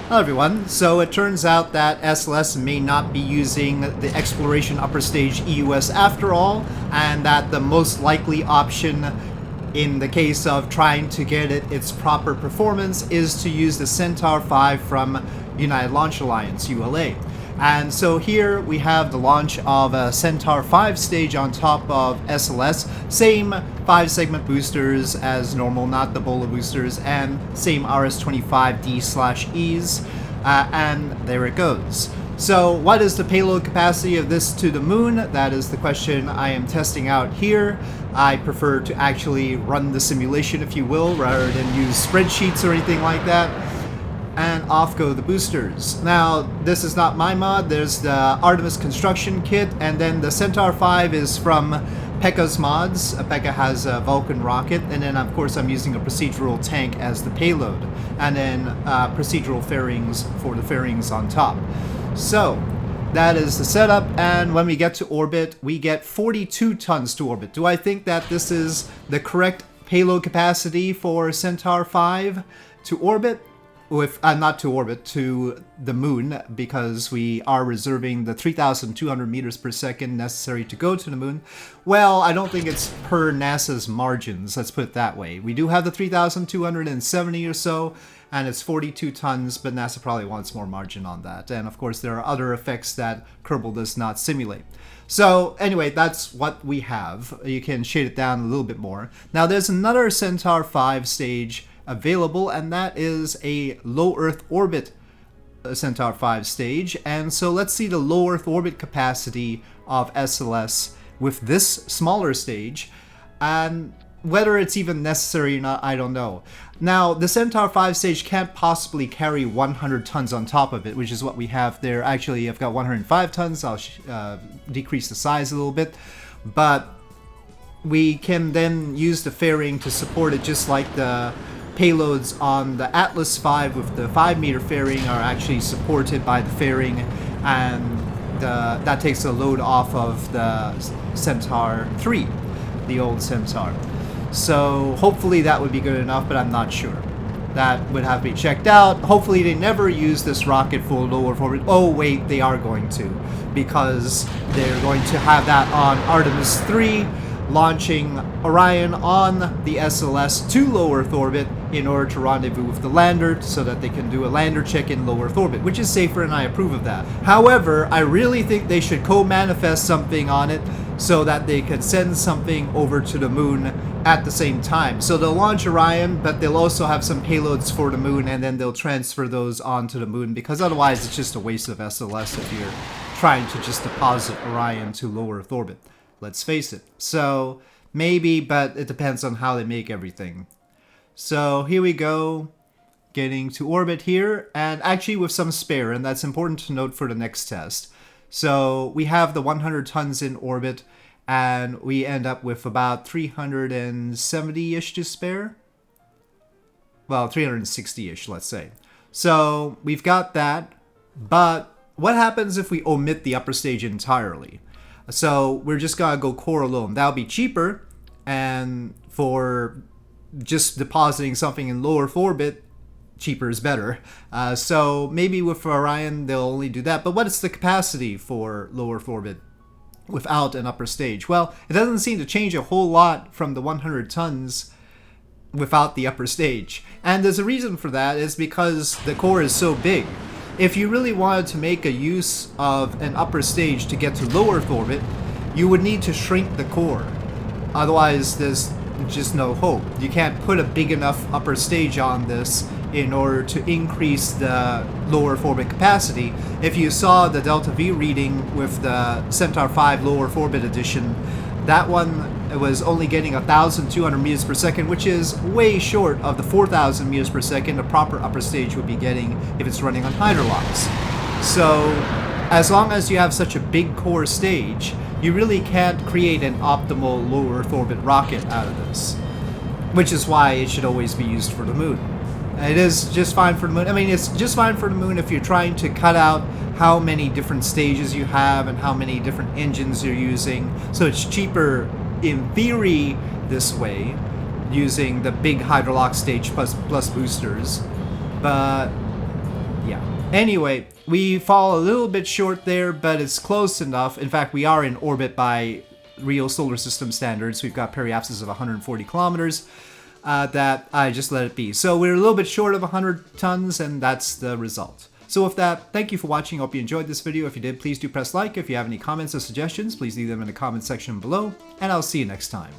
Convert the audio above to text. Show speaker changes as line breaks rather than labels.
Hello everyone. So it turns out that SLS may not be using the Exploration Upper Stage EUS after all, and that the most likely option in the case of trying to get it its proper performance is to use the Centaur V from United Launch Alliance, ULA. And so here we have the launch of a Centaur V stage on top of SLS, same 5-segment boosters as normal, not the Bola boosters, and same RS-25D/Es, and there it goes. So what is the payload capacity of this to the moon? That is the question I am testing out here. I prefer to actually run the simulation, if you will, rather than use spreadsheets or anything like that. And off go the boosters. Now, this is not my mod. There's the Artemis construction kit, and then the Centaur V is from Pekka's mods. Pekka has a Vulcan rocket, and then of course I'm using a procedural tank as the payload, and then procedural fairings for the fairings on top. So that is the setup, and when we get to orbit, we get 42 tons to orbit. Do I think that this is the correct payload capacity for Centaur V to orbit? With not to orbit, to the moon, because we are reserving the 3,200 meters per second necessary to go to the moon. Well, I don't think it's per NASA's margins, let's put it that way. We do have the 3,270 or so, and it's 42 tons, but NASA probably wants more margin on that. And of course, there are other effects that Kerbal does not simulate. So anyway, that's what we have. You can shade it down a little bit more. Now there's another Centaur V stage available, and that is a low Earth orbit Centaur V stage. And so let's see the low Earth orbit capacity of SLS with this smaller stage, and whether it's even necessary or not, I don't know. Now, the Centaur V stage can't possibly carry 100 tons on top of it, which is what we have there. Actually, I've got 105 tons. I'll decrease the size a little bit, but we can then use the fairing to support it, just like the payloads on the Atlas V with the 5-meter fairing are actually supported by the fairing, and that takes the load off of the Centaur III, the old Centaur. So hopefully that would be good enough, but I'm not sure. That would have to be checked out. Hopefully they never use this rocket for low Earth orbit. Oh wait, they are going to, because they're going to have that on Artemis 3, launching Orion on the SLS to low Earth orbit in order to rendezvous with the lander so that they can do a lander check in low Earth orbit, which is safer, and I approve of that. However, I really think they should co-manifest something on it so that they could send something over to the moon at the same time. So they'll launch Orion, but they'll also have some payloads for the moon, and then they'll transfer those onto the moon, because otherwise it's just a waste of SLS if you're trying to just deposit Orion to low Earth orbit. Let's face it. So maybe, but it depends on how they make everything. So here we go, getting to orbit here, and actually with some spare, and that's important to note for the next test. So we have the 100 tons in orbit, and we end up with about 370-ish to spare. Well, 360-ish, let's say. So we've got that, but what happens if we omit the upper stage entirely? So we're just gonna go core alone. That'll be cheaper, and for just depositing something in low Earth orbit, cheaper is better. So maybe with Orion they'll only do that. But what is the capacity for low Earth orbit without an upper stage? Well, it doesn't seem to change a whole lot from the 100 tons without the upper stage. And there's a reason for that, is because the core is so big. If you really wanted to make a use of an upper stage to get to low Earth orbit, you would need to shrink the core. Otherwise, there's just no hope. You can't put a big enough upper stage on this in order to increase the low Earth orbit capacity. If you saw the Delta V reading with the Centaur V low Earth orbit edition, that one was only getting 1,200 meters per second, which is way short of the 4,000 meters per second a proper upper stage would be getting if it's running on hydrolox. So as long as you have such a big core stage, you really can't create an optimal low Earth orbit rocket out of this, which is why it should always be used for the moon. It is just fine for the moon. I mean, it's just fine for the moon if you're trying to cut out how many different stages you have and how many different engines you're using. So it's cheaper in theory this way, using the big hydrolox stage plus boosters. But Yeah. Anyway, we fall a little bit short there, but it's close enough. In fact, we are in orbit by real solar system standards. We've got periapsis of 140 kilometers. That I just let it be. So we're a little bit short of 100 tons, and that's the result. So with that, thank you for watching. Hope you enjoyed this video. If you did, please do press like. If you have any comments or suggestions, please leave them in the comment section below, and I'll see you next time.